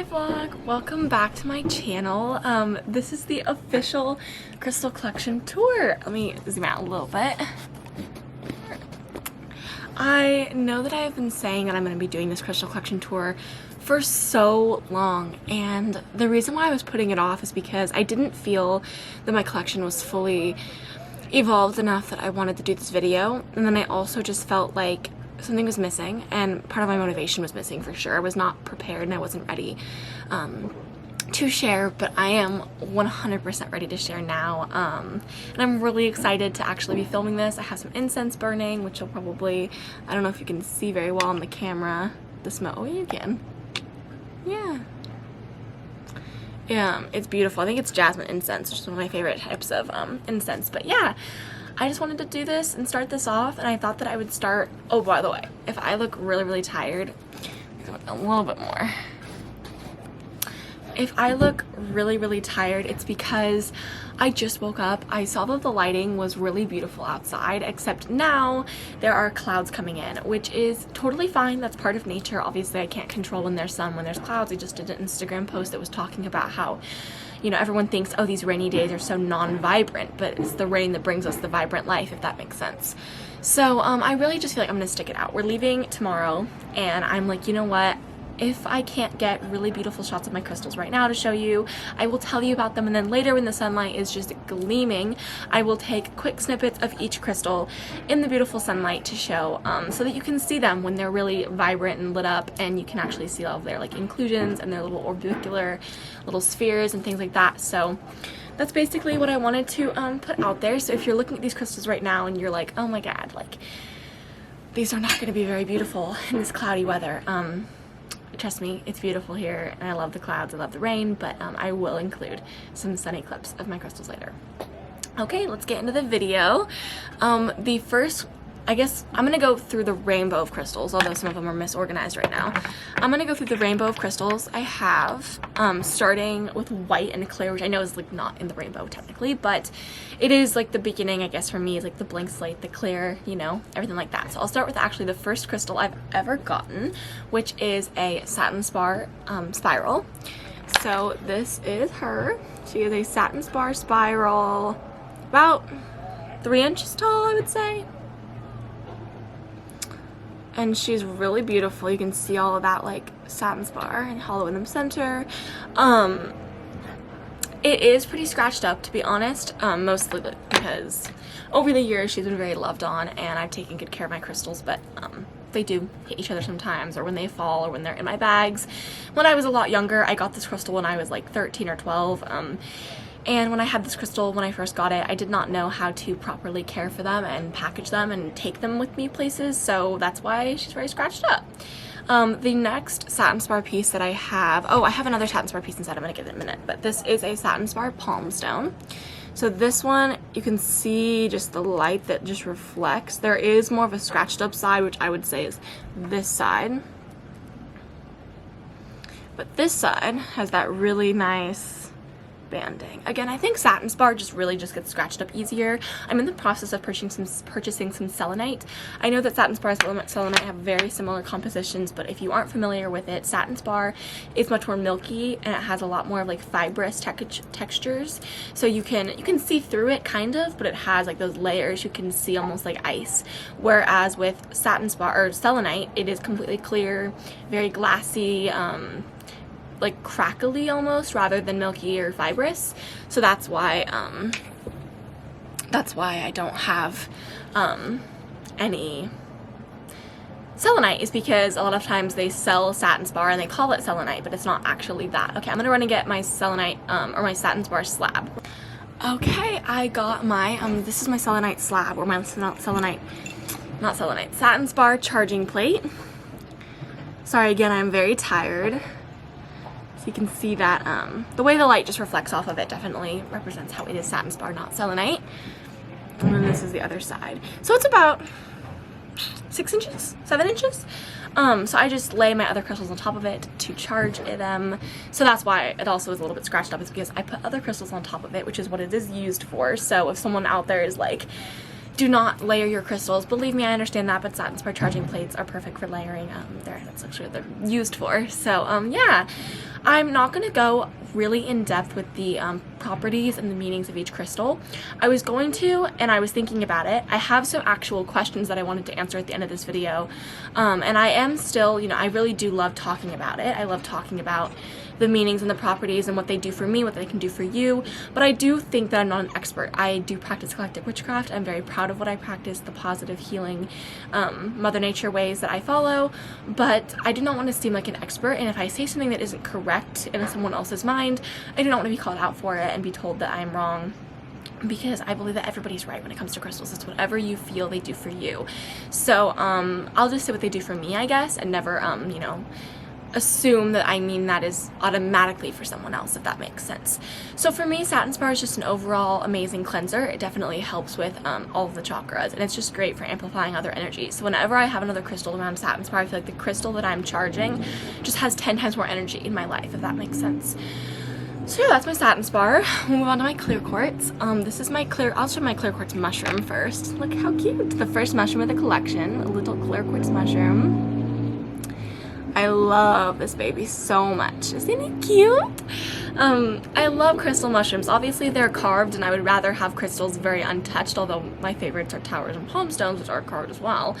Hi vlog, welcome back to my channel. This is the official crystal collection tour. Let me zoom out a little bit. I know that I have been saying that I'm going to be doing this crystal collection tour for so long, and the reason why I was putting it off is because I didn't feel that my collection was fully evolved enough that I wanted to do this video, and then I also just felt like something was missing, and part of my motivation was missing for sure. I was not prepared and I wasn't ready to share, but I am 100% ready to share now, and I'm really excited to actually be filming this. I have some incense burning, which you'll probably, I don't know if you can see very well on the camera, the smoke. Oh, you can. Yeah, it's beautiful. I think it's jasmine incense, which is one of my favorite types of incense, but yeah. I just wanted to do this and start this off, and I thought that I would start, oh, by the way, if I look really tired, a little bit more. If I look really tired, it's because I just woke up. I saw that the lighting was really beautiful outside, except now there are clouds coming in, which is totally fine. That's part of nature. Obviously, I can't control when there's sun, when there's clouds. I just did an Instagram post that was talking about how, you know, everyone thinks, oh, these rainy days are so non-vibrant, but it's the rain that brings us the vibrant life, if that makes sense. So I really just feel like I'm gonna stick it out. We're leaving tomorrow, and I'm like, you know what? If I can't get really beautiful shots of my crystals right now to show you, I will tell you about them, and then later when the sunlight is just gleaming, I will take quick snippets of each crystal in the beautiful sunlight to show, so that you can see them when they're really vibrant and lit up, and you can actually see all of their like inclusions and their little orbicular little spheres and things like that. So that's basically what I wanted to put out there. So if you're looking at these crystals right now and you're like, oh my god, like these are not going to be very beautiful in this cloudy weather, trust me, it's beautiful here, and I love the clouds, I love the rain, but I will include some sunny clips of my crystals later. Okay, let's get into the video. The first, I guess, I'm going to go through the rainbow of crystals, although some of them are misorganized right now. I'm going to go through the rainbow of crystals I have, starting with white and clear, which I know is like not in the rainbow technically, but it is like the beginning, I guess, for me, is like the blank slate, the clear, you know, everything like that. So I'll start with actually the first crystal I've ever gotten, which is a satin spar spiral. So this is her. She is a satin spar spiral, about 3 inches tall, I would say. And she's really beautiful. You can see all of that like satin spar and hollow in the center. It is pretty scratched up, to be honest, mostly because over the years she's been very loved on, and I've taken good care of my crystals, but they do hit each other sometimes, or when they fall, or when they're in my bags. When I was a lot younger, I got this crystal when I was like 13 or 12, and when I had this crystal, when I first got it, I did not know how to properly care for them and package them and take them with me places, so that's why she's very scratched up. The next satin spar piece that I have, oh, I have another satin spar piece inside, I'm going to give it a minute, but this is a satin spar palm stone. So this one, you can see just the light that just reflects. There is more of a scratched up side, which I would say is this side. But this side has that really nice banding. Again, I think satin spar just gets scratched up easier. I'm in the process of purchasing some selenite. I know that satin spar and selenite have very similar compositions, but if you aren't familiar with it, satin spar is much more milky, and it has a lot more of like fibrous textures. So you can see through it kind of, but it has like those layers you can see almost like ice. Whereas with satin spar or selenite, it is completely clear, very glassy, like crackly almost, rather than milky or fibrous. So that's why I don't have any selenite, is because a lot of times they sell satin spar and they call it selenite, but it's not actually that. Okay, I'm gonna run and get my selenite or my satin spar slab. Okay, I got my this is my selenite slab, or my satin spar charging plate. Sorry again, I'm very tired. So you can see that the way the light just reflects off of it definitely represents how it is satin spar, not selenite. And then this is the other side. So it's about 6 inches, 7 inches. So I just lay my other crystals on top of it to charge them. So that's why it also is a little bit scratched up, is because I put other crystals on top of it, which is what it is used for. So if someone out there is like, do not layer your crystals. Believe me, I understand that, but satin spar charging plates are perfect for layering. That's actually what they're used for. So yeah, I'm not going to go really in depth with the properties and the meanings of each crystal. I was going to, and I was thinking about it. I have some actual questions that I wanted to answer at the end of this video, and I am still, you know, I really do love talking about it. I love talking about the meanings and the properties and what they do for me, what they can do for you, but I do think that I'm not an expert. I do practice galactic witchcraft. I'm very proud of what I practice, the positive healing, Mother Nature ways that I follow, but I do not want to seem like an expert, and if I say something that isn't correct in someone else's mind, I do not want to be called out for it and be told that I'm wrong, because I believe that everybody's right when it comes to crystals. It's whatever you feel they do for you. So I'll just say what they do for me, I guess, and never you know, assume that I mean that is automatically for someone else, if that makes sense. So for me, satin spar is just an overall amazing cleanser. It definitely helps with all of the chakras, and it's just great for amplifying other energies. So whenever I have another crystal around satin spar, I feel like the crystal that I'm charging just has 10 times more energy in my life, if that makes sense. So yeah, that's my satin spar. We'll move on to my clear quartz. This is my I'll show my clear quartz mushroom first. Look how cute. The first mushroom of the collection, a little clear quartz mushroom. I love this baby so much. Isn't it cute? I love crystal mushrooms. Obviously they're carved, and I would rather have crystals very untouched, although my favorites are towers and palm stones, which are carved as well.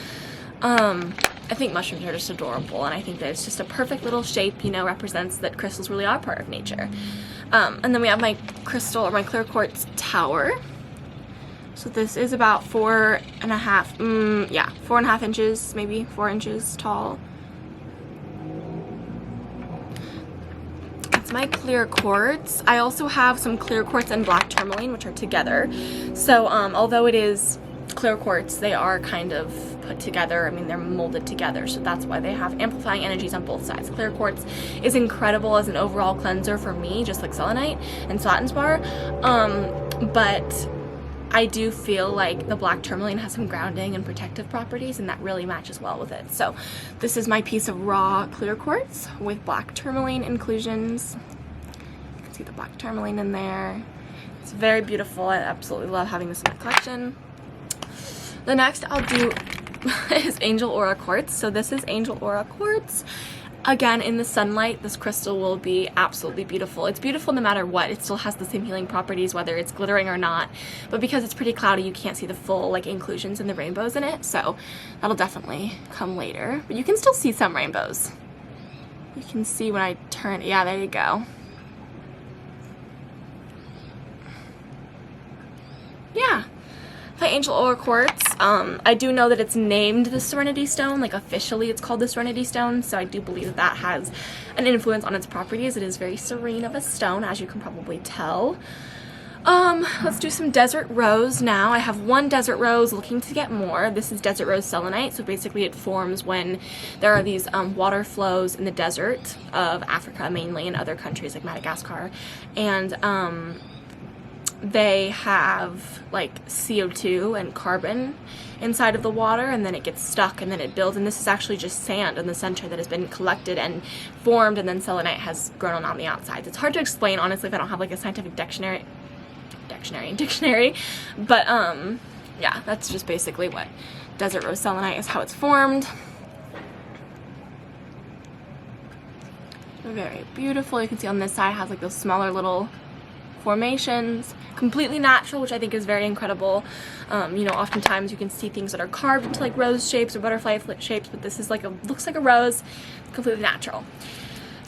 I think mushrooms are just adorable, and I think that it's just a perfect little shape, you know, represents that crystals really are part of nature. And then we have my crystal, or my clear quartz tower. So this is about 4.5 inches, maybe 4 inches tall. My clear quartz. I also have some clear quartz and black tourmaline, which are together. So although it is clear quartz, they are kind of put together. I mean, they're molded together, so that's why they have amplifying energies on both sides. Clear quartz is incredible as an overall cleanser for me, just like selenite and satin spar, but I do feel like the black tourmaline has some grounding and protective properties, and that really matches well with it. So this is my piece of raw clear quartz with black tourmaline inclusions. You can see the black tourmaline in there. It's very beautiful. I absolutely love having this in my collection. The next I'll do is angel aura quartz. So this is angel aura quartz. Again, in the sunlight, this crystal will be absolutely beautiful. It's beautiful no matter what. It still has the same healing properties, whether it's glittering or not. But because it's pretty cloudy, you can't see the full like inclusions and the rainbows in it. So that'll definitely come later. But you can still see some rainbows. You can see when I turn, yeah, there you go. Yeah. My angel aura quartz. I do know that it's named the Serenity Stone, like officially it's called the Serenity Stone, so I do believe that that has an influence on its properties. It is very serene of a stone, as you can probably tell. Let's do some desert rose now. I have one desert rose, looking to get more. This is desert rose selenite, so basically it forms when there are these water flows in the desert of Africa mainly, and other countries like Madagascar, and they have like CO2 and carbon inside of the water, and then it gets stuck and then it builds, and this is actually just sand in the center that has been collected and formed, and then selenite has grown on the outside. It's hard to explain, honestly, if I don't have like a scientific dictionary, but yeah, that's just basically what desert rose selenite is, how it's formed. Very beautiful. You can see on this side it has like those smaller little formations, completely natural, which I think is very incredible. You know, oftentimes you can see things that are carved into like rose shapes or butterfly shapes, but this is like looks like a rose, completely natural.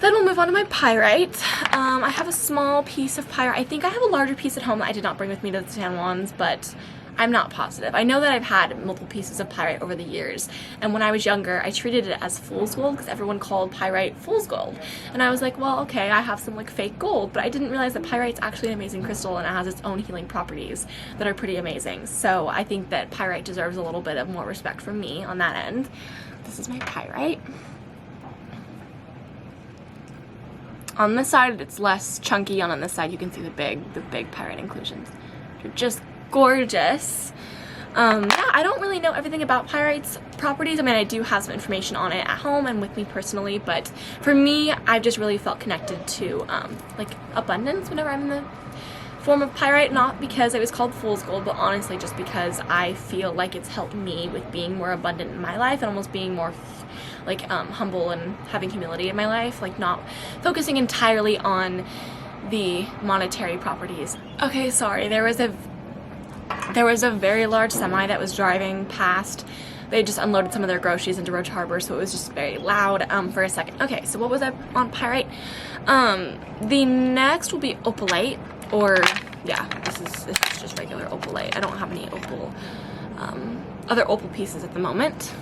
Then we'll move on to my pyrite. I have a small piece of pyrite. I think I have a larger piece at home that I did not bring with me to the San Juans, but I'm not positive. I know that I've had multiple pieces of pyrite over the years, and when I was younger, I treated it as fool's gold because everyone called pyrite fool's gold. And I was like, well, okay, I have some like fake gold, but I didn't realize that pyrite's actually an amazing crystal, and it has its own healing properties that are pretty amazing. So I think that pyrite deserves a little bit of more respect from me on that end. This is my pyrite. On this side, it's less chunky, and on this side, you can see the big pyrite inclusions. They're just gorgeous. Yeah, I don't really know everything about pyrite's properties. I mean, I do have some information on it at home and with me personally, but for me, I've just really felt connected to like abundance whenever I'm in the form of pyrite, not because it was called fool's gold, but honestly just because I feel like it's helped me with being more abundant in my life and almost being more like humble and having humility in my life, like not focusing entirely on the monetary properties. Okay, sorry, there was a very large semi that was driving past. They just unloaded some of their groceries into Roach Harbor, so it was just very loud for a second. Okay, so what was that on pyrite? The next will be opalite, or yeah, this is just regular opalite. I don't have any opal, other opal pieces at the moment.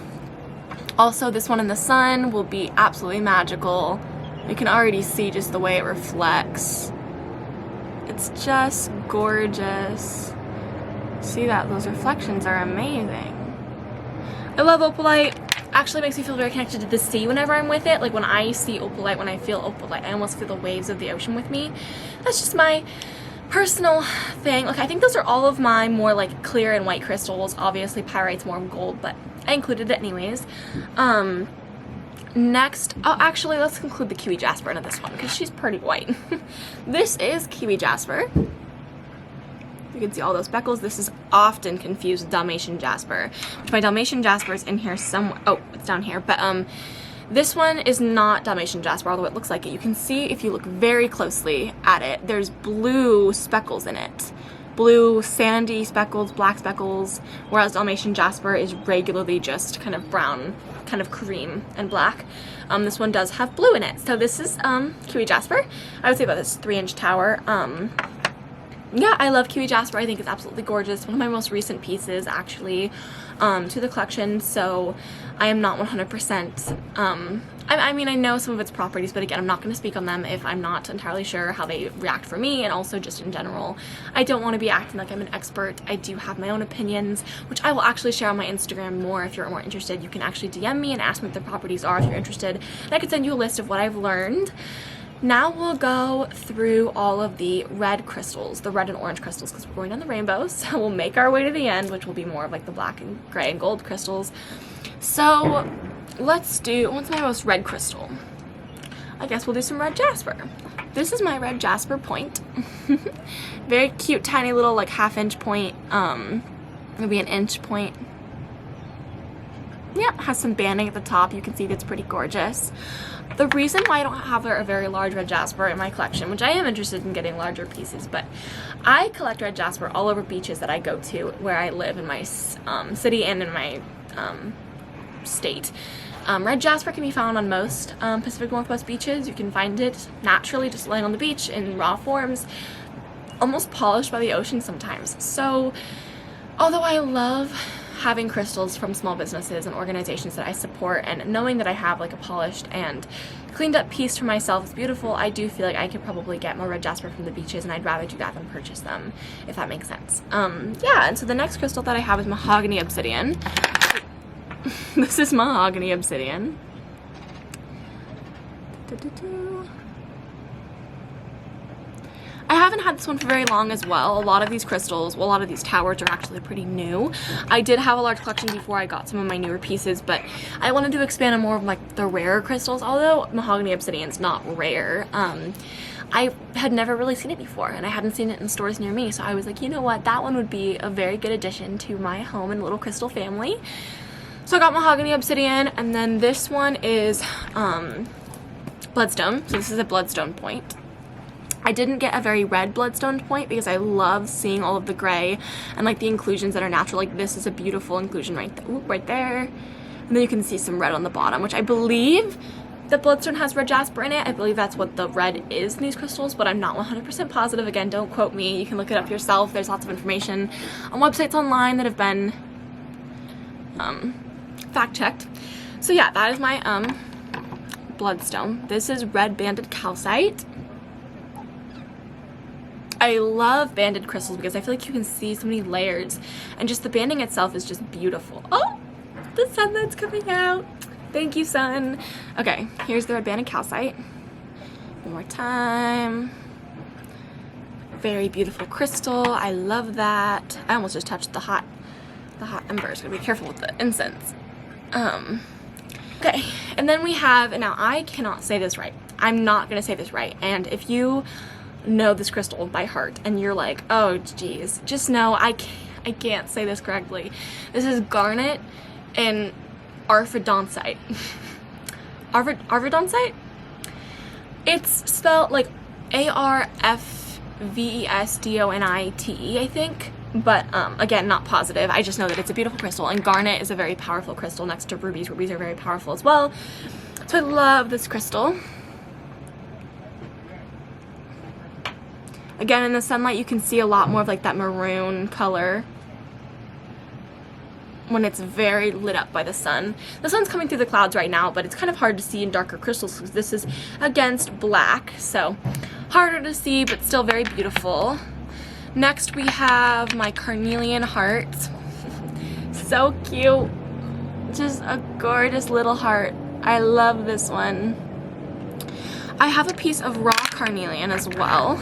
Also, this one in the sun will be absolutely magical. You can already see just the way it reflects. It's just gorgeous. See that? Those reflections are amazing. I love opalite. Actually makes me feel very connected to the sea whenever I'm with it. Like when I see opalite, when I feel opalite, I almost feel the waves of the ocean with me. That's just my personal thing. Like I think those are all of my more like clear and white crystals. Obviously pyrite's more gold, but I included it anyways. Next, oh actually let's include the Kiwi jasper into this one because she's pretty white. This is Kiwi jasper. You can see all those speckles. This is often confused with dalmatian jasper, which my dalmatian jasper is in here somewhere. Oh, it's down here. But this one is not dalmatian jasper, although it looks like it. You can see if you look very closely at it, there's blue speckles in it. Blue, sandy speckles, black speckles, whereas dalmatian jasper is regularly just kind of brown, kind of cream and black. This one does have blue in it. So this is Kiwi jasper. I would say about this 3-inch tower. Yeah, I love Kiwi jasper. I think it's absolutely gorgeous. One of my most recent pieces, actually, to the collection. So I am not 100%. I mean, I know some of its properties, but again, I'm not going to speak on them if I'm not entirely sure how they react for me, and also just in general. I don't want to be acting like I'm an expert. I do have my own opinions, which I will actually share on my Instagram more if you're more interested. You can actually DM me and ask me what the properties are if you're interested, and I could send you a list of what I've learned. Now we'll go through all of the red crystals, the red and orange crystals, because we're going down the rainbow, so we'll make our way to the end, which will be more of like the black and gray and gold crystals. So let's do, what's my most red crystal? I guess we'll do some red jasper. This is my red jasper point. Very cute, tiny little like 1/2-inch point, maybe an inch point. Yeah, it has some banding at the top. You can see that's pretty gorgeous. The reason why I don't have a very large red jasper in my collection, which I am interested in getting larger pieces, but I collect red jasper all over beaches that I go to where I live in my city and in my state. Red jasper can be found on most Pacific Northwest beaches. You can find it naturally just laying on the beach in raw forms, almost polished by the ocean sometimes. So although I love having crystals from small businesses and organizations that I support, and knowing that I have like a polished and cleaned up piece for myself is beautiful, I do feel like I could probably get more red jasper from the beaches, and I'd rather do that than purchase them, if that makes sense. Yeah, and so the next crystal that I have is mahogany obsidian. This is mahogany obsidian. I haven't had this one for very long as well. A lot of these crystals, well, a lot of these towers are actually pretty new. I did have a large collection before I got some of my newer pieces, but I wanted to expand on more of like the rarer crystals, although mahogany obsidian's not rare. I had never really seen it before, and I hadn't seen it in stores near me, so I was like, you know what, that one would be a very good addition to my home and little crystal family. So I got mahogany obsidian, and then this one is bloodstone. So this is a bloodstone point. I didn't get a very red bloodstone point because I love seeing all of the gray and like the inclusions that are natural. Like this is a beautiful inclusion right there. And then you can see some red on the bottom, which I believe the bloodstone has red jasper in it. I believe that's what the red is in these crystals, but I'm not 100% positive. Again, don't quote me. You can look it up yourself. There's lots of information on websites online that have been fact-checked. So yeah, that is my bloodstone. This is red banded calcite. I love banded crystals because I feel like you can see so many layers, and just the banding itself is just beautiful. Oh, the sunlight's coming out. Thank you, sun. Okay, here's the red banded calcite. One more time. Very beautiful crystal. I love that. I almost just touched the hot embers. Gotta be careful with the incense. Okay, and then we have, and now I cannot say this right. I'm not gonna say this right, and if you know this crystal by heart and you're like, oh geez, just know I can't say this correctly. This is garnet and arvedoncite. Arvedoncite? It's spelled like Arfvesdonite, I think. But again, not positive. I just know that it's a beautiful crystal, and garnet is a very powerful crystal next to rubies. Rubies are very powerful as well. So I love this crystal. Again, in the sunlight, you can see a lot more of like that maroon color when it's very lit up by the sun. The sun's coming through the clouds right now, but it's kind of hard to see in darker crystals because this is against black, so harder to see, but still very beautiful. Next, we have my carnelian heart. So cute. Just a gorgeous little heart. I love this one. I have a piece of raw carnelian as well.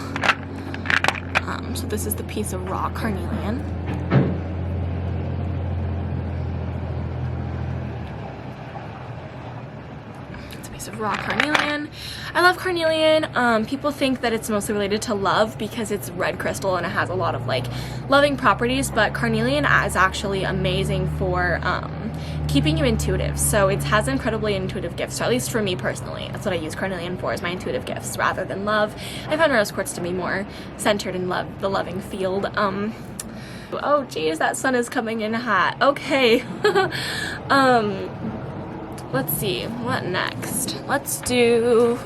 So this is the piece of raw carnelian. Of raw carnelian. I love carnelian. People think that it's mostly related to love because it's red crystal and it has a lot of like loving properties, but carnelian is actually amazing for keeping you intuitive. So it has incredibly intuitive gifts, or at least for me personally. That's what I use carnelian for, is my intuitive gifts rather than love. I find rose quartz to be more centered in love, the loving field. Oh geez, that sun is coming in hot. Okay. Let's see, what next? Let's do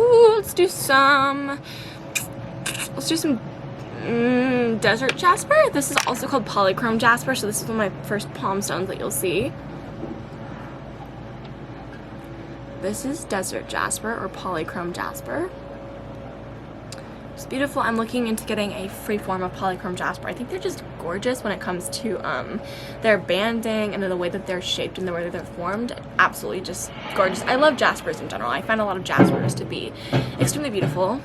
some desert jasper. This is also called polychrome jasper, so this is one of my first palm stones that you'll see. This is desert jasper or polychrome jasper. It's beautiful. I'm looking into getting a free form of polychrome jasper. I think they're just gorgeous when it comes to their banding and the way that they're shaped and the way that they're formed. Absolutely just gorgeous. I love jaspers in general. I find a lot of jaspers to be extremely beautiful.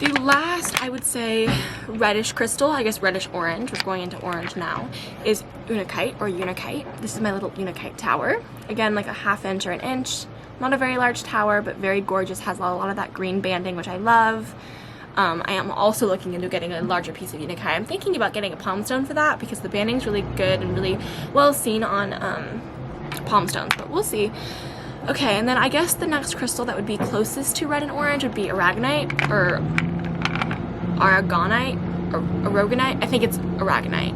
The last, I would say, reddish crystal, I guess reddish orange, we're going into orange now, is unakite or unikite. This is my little unikite tower. Again, like a ½ inch or an inch. Not a very large tower, but very gorgeous. Has a lot of that green banding, which I love. I am also looking into getting a larger piece of unikite. I'm thinking about getting a palm stone for that because the banding's really good and really well seen on palm stones, but we'll see. Okay, and then I guess the next crystal that would be closest to red and orange would be Aragonite or Aragonite or Aragonite. I think it's Aragonite.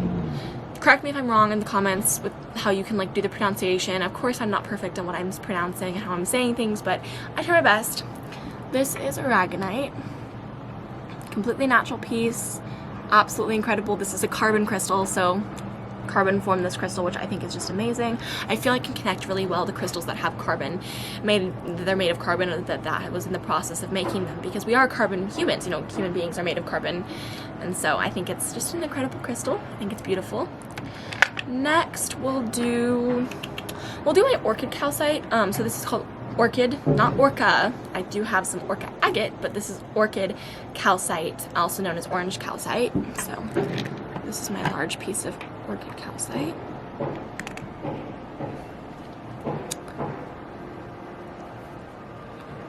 Correct me if I'm wrong in the comments with how you can like do the pronunciation. Of course, I'm not perfect in what I'm pronouncing and how I'm saying things, but I try my best. This is Aragonite. Completely natural piece. Absolutely incredible. This is a carbon crystal, so carbon formed this crystal, which I think is just amazing. I feel like it can connect really well to crystals that have carbon, they're made of carbon, or that was in the process of making them, because we are carbon humans, you know, human beings are made of carbon, and so I think it's just an incredible crystal. I think it's beautiful. Next, we'll do my orchid calcite. So this is called orchid, not orca. I do have some orca agate, but this is orchid calcite, also known as orange calcite. So this is my large piece of orchid calcite.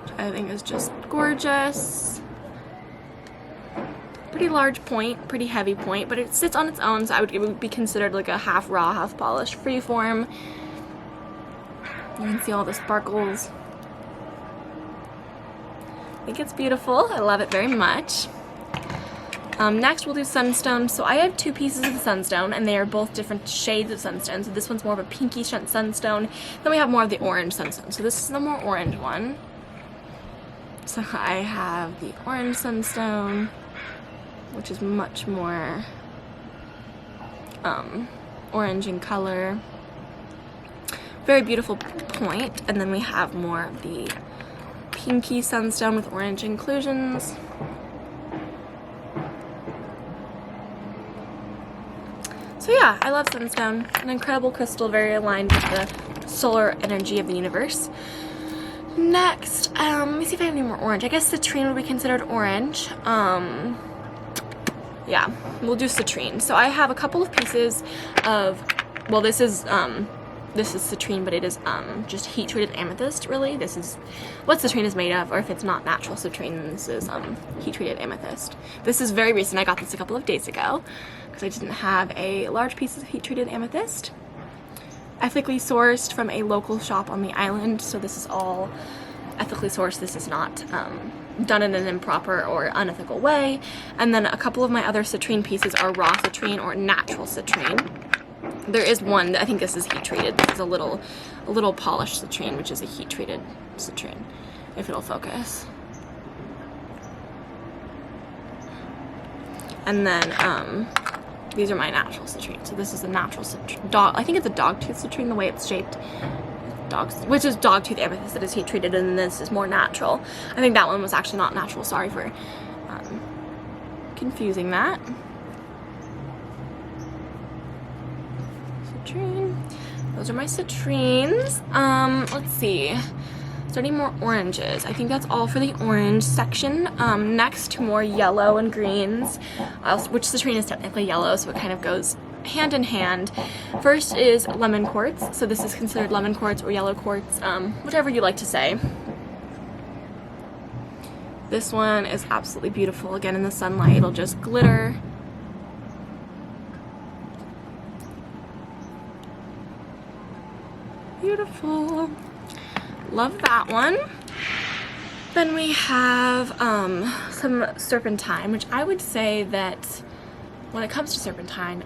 Which I think is just gorgeous. Pretty large point, pretty heavy point, but it sits on its own, so it would be considered like a half raw, half polished freeform. You can see all the sparkles. I think it's beautiful. I love it very much. Next, we'll do sunstone. So I have two pieces of sunstone, and they are both different shades of sunstone. So this one's more of a pinky sunstone. Then we have more of the orange sunstone. So this is the more orange one. So I have the orange sunstone, which is much more orange in color. Very beautiful point. And then we have more of the pinky sunstone with orange inclusions. So yeah, I love sunstone. An incredible crystal, very aligned with the solar energy of the universe. Next, let me see if I have any more orange. I guess citrine would be considered orange. Yeah, we'll do citrine. So I have a couple of pieces of, well, this is this is citrine, but it is just heat treated amethyst, really. This is what citrine is made of, or if it's not natural citrine, then this is heat treated amethyst. This is very recent. I got this a couple of days ago because I didn't have a large piece of heat treated amethyst. Ethically sourced from a local shop on the island, so this is all ethically sourced. This is not done in an improper or unethical way. And then a couple of my other citrine pieces are raw citrine or natural citrine. There is one, I think this is heat treated. This is a little polished citrine, which is a heat treated citrine, if it'll focus. And then these are my natural citrine. So this is a natural citrine. I think it's a dogtooth citrine, the way it's shaped. Which is dogtooth amethyst that is heat treated, and this is more natural. I think that one was actually not natural. Sorry for confusing that. Citrine. Those are my citrines. Let's see. Starting more oranges. I think that's all for the orange section. Next, more yellow and greens, which citrine is technically yellow, so it kind of goes hand in hand. First is lemon quartz. So this is considered lemon quartz or yellow quartz, whatever you like to say. This one is absolutely beautiful. Again, in the sunlight, it'll just glitter. Beautiful. Love that one. Then we have some serpentine, which I would say that when it comes to serpentine,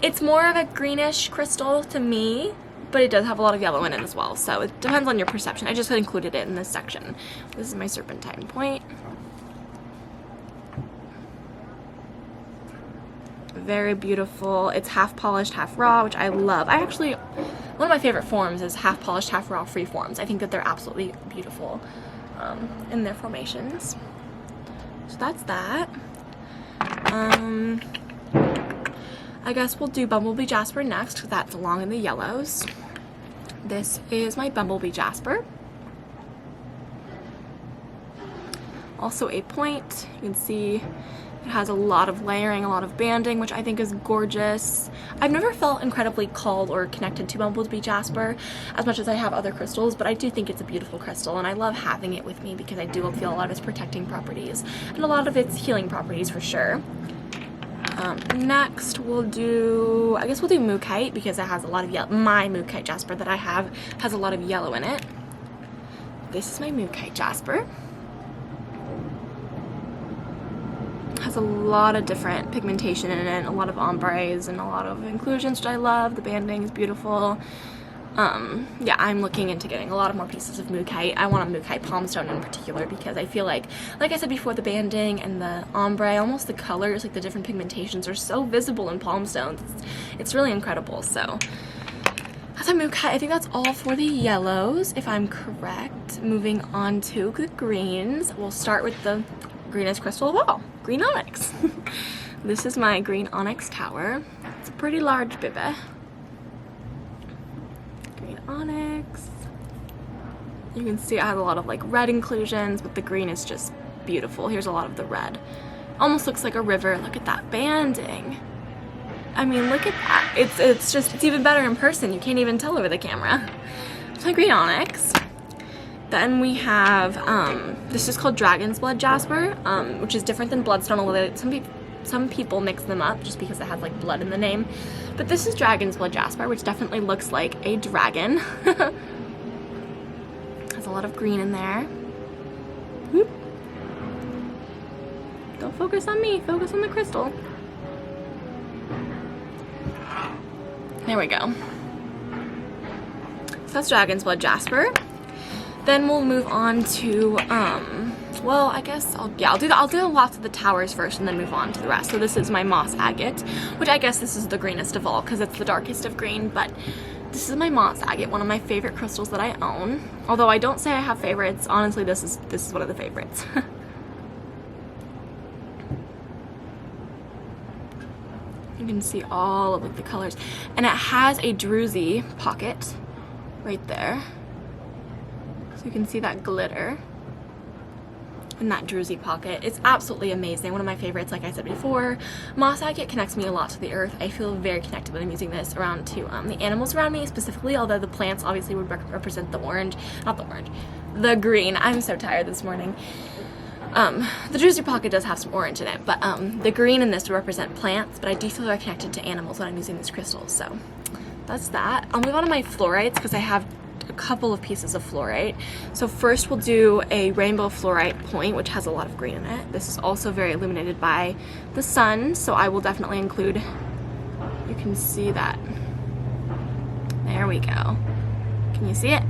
it's more of a greenish crystal to me, but it does have a lot of yellow in it as well, so it depends on your perception. I just included it in this section. This is my serpentine point. Very beautiful. It's half polished, half raw, which I love. One of my favorite forms is half polished, half raw free forms. I think that they're absolutely beautiful in their formations. So that's that. I guess we'll do Bumblebee Jasper next, because that's along in the yellows. This is my Bumblebee Jasper. Also a point. You can see it has a lot of layering, a lot of banding, which I think is gorgeous. I've never felt incredibly called or connected to Bumblebee Jasper as much as I have other crystals, but I do think it's a beautiful crystal, and I love having it with me because I do feel a lot of its protecting properties and a lot of its healing properties for sure. Next we'll do Mookite, because it has a lot of yellow. My Mookite Jasper that I have has a lot of yellow in it. This is my Mookite Jasper. Has a lot of different pigmentation in it, a lot of ombres and a lot of inclusions, which I love. The banding is beautiful. Yeah, I'm looking into getting a lot of more pieces of Mookite. I want a Mookite palmstone in particular because I feel like I said before, the banding and the ombre, almost the colors, like the different pigmentations, are so visible in palmstones. It's really incredible. So that's a Mookite. I think that's all for the yellows, if I'm correct. Moving on to the greens. We'll start with the greenest crystal of all, green onyx. This is my green onyx tower. It's a pretty large bibbe. Green onyx. You can see it has a lot of red inclusions, but the green is just beautiful. Here's a lot of the red. Almost looks like a river. Look at that banding. I mean, look at that. It's even better in person. You can't even tell over the camera. It's my green onyx. Then we have, this is called Dragon's Blood Jasper, which is different than Bloodstone, although some people mix them up just because it has blood in the name. But this is Dragon's Blood Jasper, which definitely looks like a dragon. Has a lot of green in there. Whoop. Don't focus on me, focus on the crystal. There we go. So that's Dragon's Blood Jasper. Then we'll move on to, well, I guess I'll do lots of the towers first and then move on to the rest. So this is my moss agate, which I guess this is the greenest of all because it's the darkest of green, but this is my moss agate, one of my favorite crystals that I own. Although I don't say I have favorites, honestly this is one of the favorites. You can see all of the colors, and it has a druzy pocket right there. So you can see that glitter. in that druzy pocket. It's absolutely amazing. One of my favorites, like I said before. Moss agate connects me a lot to the earth. I feel very connected when I'm using this around to the animals around me specifically, although the plants obviously would represent the orange, not the orange, the green. I'm so tired this morning. The druzy pocket does have some orange in it, but the green in this would represent plants, but I do feel very connected to animals when I'm using this crystal, so that's that. I'll move on to my fluorites because I have a couple of pieces of fluorite. So first we'll do a rainbow fluorite point, which has a lot of green in it. This is also very illuminated by the sun, so I will definitely include, you can see that. There we go. Can you see it?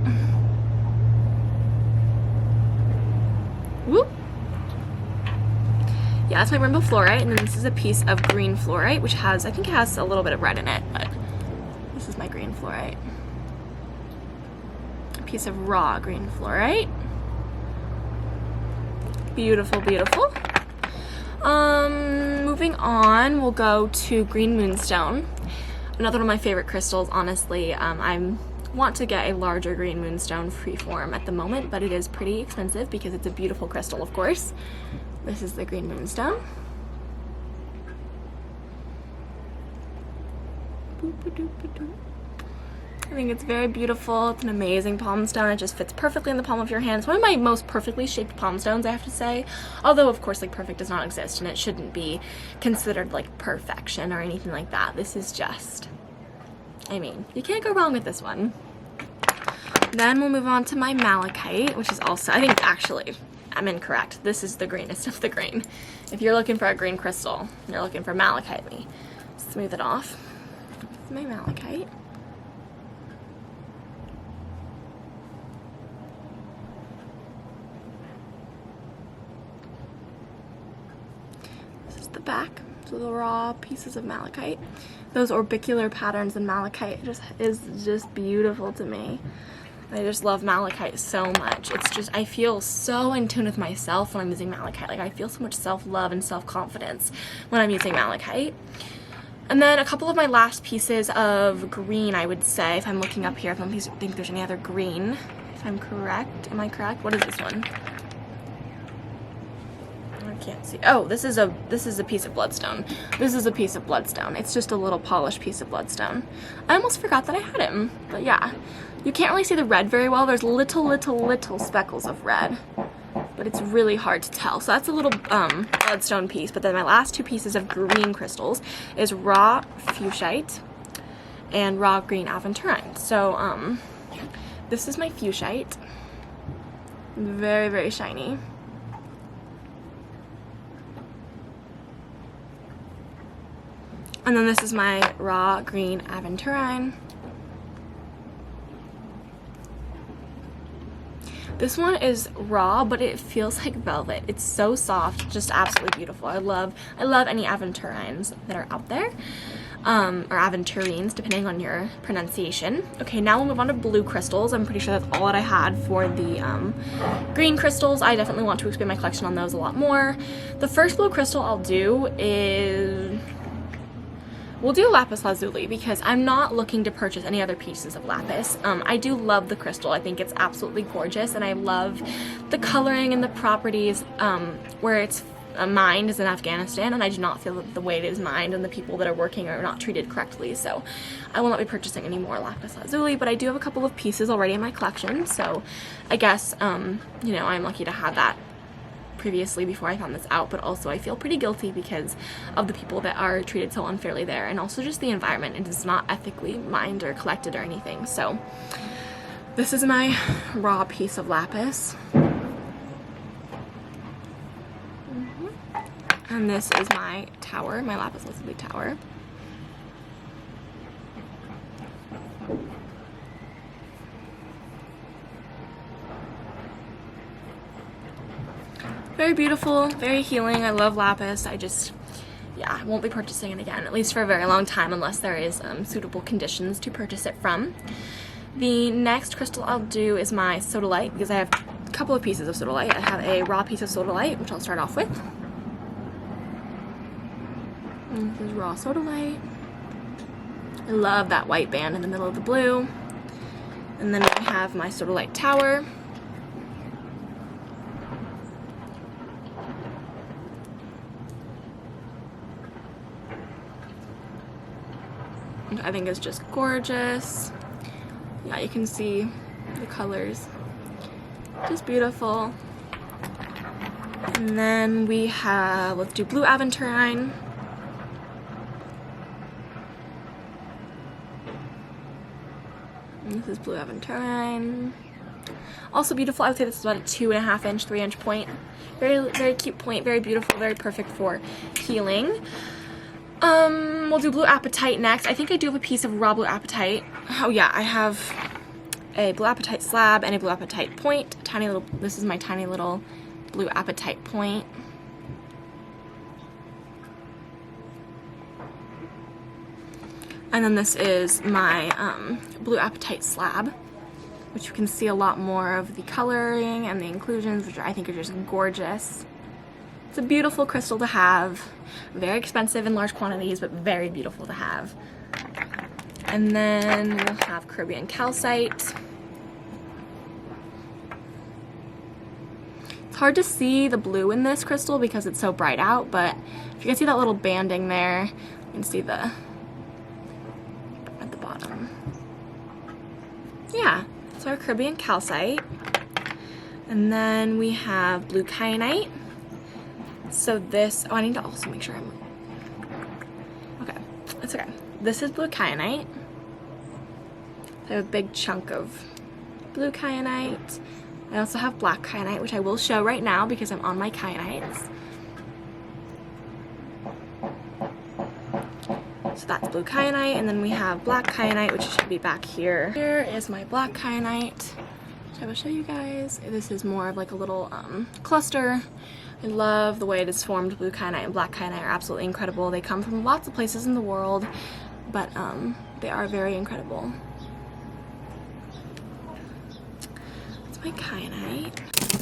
Whoop. Yeah, that's my rainbow fluorite, and then this is a piece of green fluorite, which has, I think it has a little bit of red in it, but this is my green fluorite. Piece of raw green fluorite. Beautiful, beautiful. Moving on, we'll go to green moonstone. Another one of my favorite crystals, honestly. I want to get a larger green moonstone freeform at the moment, but it is pretty expensive because it's a beautiful crystal, of course. This is the green moonstone. I think it's very beautiful. It's an amazing palm stone. It just fits perfectly in the palm of your hand. It's one of my most perfectly shaped palm stones, I have to say. Although, of course, like, perfect does not exist, and it shouldn't be considered like perfection or anything like that. This is just, I mean, you can't go wrong with this one. Then we'll move on to my malachite, which is also, I think, actually, I'm incorrect. This is the greenest of the green. If you're looking for a green crystal, you're looking for malachite. Let me smooth it off. This is my malachite. The back, so the raw pieces of malachite. Those orbicular patterns in malachite is just beautiful to me. I just love malachite so much. It's just, I feel so in tune with myself when I'm using malachite. Like, I feel so much self-love and self-confidence when I'm using malachite. And then a couple of my last pieces of green, I would say, if I'm looking up here, if I don't think there's any other green, if I'm correct. Am I correct? What is this one? Can't see. Oh, this is a piece of bloodstone. This is a piece of bloodstone. It's just a little polished piece of bloodstone. I almost forgot that I had him, but yeah. You can't really see the red very well. There's little speckles of red, but it's really hard to tell. So that's a little bloodstone piece, but then my last two pieces of green crystals is raw fuchsite and raw green aventurine. So this is my fuchsite. Very, very shiny. And then this is my raw green aventurine. This one is raw, but it feels like velvet. It's so soft, just absolutely beautiful. I love any aventurines that are out there, or aventurines, depending on your pronunciation. Okay, now we'll move on to blue crystals. I'm pretty sure that's all that I had for the green crystals. I definitely want to expand my collection on those a lot more. The first blue crystal I'll do is, we'll do lapis lazuli because I'm not looking to purchase any other pieces of lapis. I do love the crystal. I think it's absolutely gorgeous, and I love the coloring and the properties where it's mined is in Afghanistan, and I do not feel that the way it is mined and the people that are working are not treated correctly, so I will not be purchasing any more lapis lazuli, but I do have a couple of pieces already in my collection, so I guess, you know, I'm lucky to have that previously before I found this out, but also I feel pretty guilty because of the people that are treated so unfairly there, and also just the environment. It is not ethically mined or collected or anything. So this is my raw piece of lapis. And this is my tower, my lapis lazuli tower. Very beautiful, very healing. I love lapis. I just, yeah, I won't be purchasing it again, at least for a very long time, unless there is suitable conditions to purchase it from. The next crystal I'll do is my sodalite, because I have a couple of pieces of sodalite. I have a raw piece of sodalite, which I'll start off with. And this is raw sodalite. I love that white band in the middle of the blue. And then I have my sodalite tower. around. I think it's just gorgeous. Yeah, you can see the colors. Just beautiful. And then we have, let's do blue aventurine. And this is blue aventurine. Also beautiful. I would say this is about a 2.5 inch, 3 inch point. Very, very cute point. Very beautiful. Very perfect for healing. We'll do blue apatite next. I think I do have a piece of raw blue apatite. Oh yeah, I have a blue apatite slab and a blue apatite point. Tiny little. This is my tiny little blue apatite point. And then this is my blue apatite slab, which you can see a lot more of the coloring and the inclusions, which I think are just gorgeous. It's a beautiful crystal to have. Very expensive in large quantities, but very beautiful to have. And then we'll have Caribbean calcite. It's hard to see the blue in this crystal because it's so bright out, but if you can see that little banding there, you can see the at the bottom. Yeah, so our Caribbean calcite. And then we have blue kyanite. So this, oh, I need to also make sure I'm, okay, it's okay. This is blue kyanite. I have a big chunk of blue kyanite. I also have black kyanite, which I will show right now because I'm on my kyanites. So that's blue kyanite, and then we have black kyanite, which should be back here. Here is my black kyanite, which I will show you guys. This is more of like a little cluster. I love the way it is formed. Blue kyanite and black kyanite are absolutely incredible. They come from lots of places in the world, but they are very incredible. That's my kyanite.